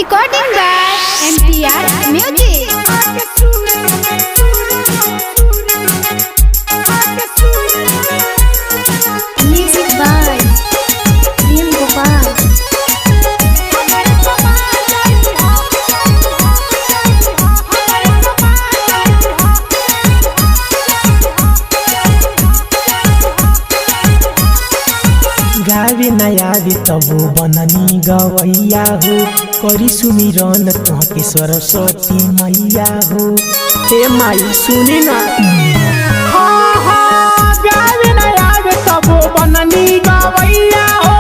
Recording by MTR Music. Music by Prem Gopal. गावे नया दे तबो बननी गवैया हो करी सुमिरन तोहके सरस्वती मैया हो। हे माई सुनी ना गावे नया दे तबो बननी गवैया हो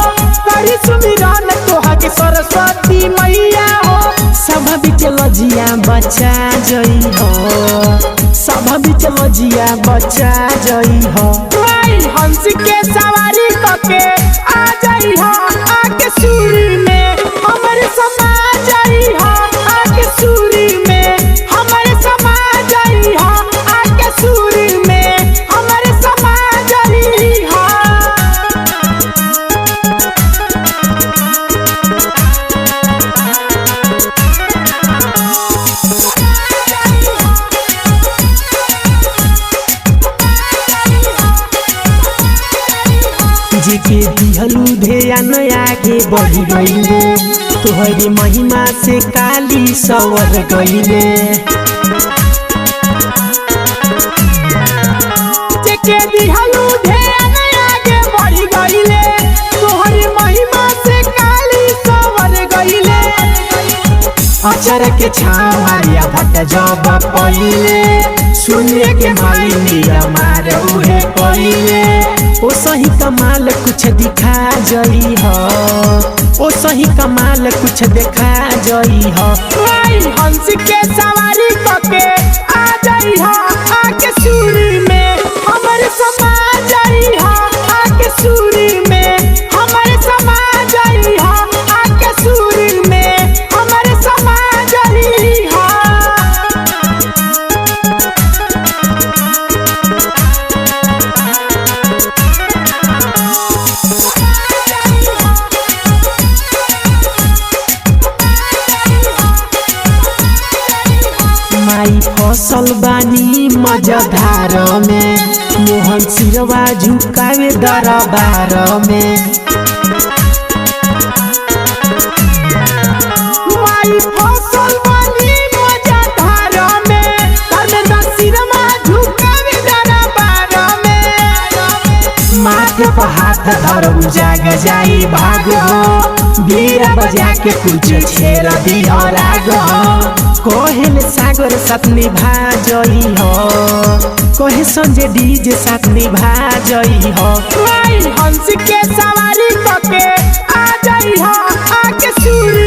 करी सुमिरन तोहके सरस्वती मैया हो। सब बिच लजिया बचा जई हो, सब बिच लजिया बचा जई हो। हंस के सवारी करके आ जाई हो, आके सूरी में हमारे समा जाई हो, आके सूरी में हमारे समा जाई हो, आके सूरी में हमारे समा जाई हो। जेके दिहलू ध्यान आगे बढ़ गईले, तोहरे महिमा से काली सवर गईले। जेके दिहलू ध्यान आगे बढ़ गईले, तोहरे महिमा से काली सवर गईले। अचर के छाव मारिया भट जब पहिले, सुनिए के माई नीरा मार उहे पहिले। ओ सही कमाल कुछ दिखा जई हो, ओ सही कमाल कुछ देखा जई हो। हंस के सवारी करके आ जई हो, आके सूरी में हमारे समा जई हो, आके सूरी में हमारे समा जई हो, आके सूरी में हमारे समा जई हो। माई फसल बानी मजधार में, मोहन सिरवा झुकावे दरबार में। माई फसल बानी मजधार में, धर्मेंद्र सिरवा झुकावे दरबार में। माथे पर हाथ धरम जाग जाई भाग हो, बीरा बजा के कुछ छेड़ दी हो राग हो। कोहेल सागर साथ निभा जई हो, कोहे संजय डीजे साथ निभा जई हो। हंस के सवारी करके आ जई हो, आके सूरी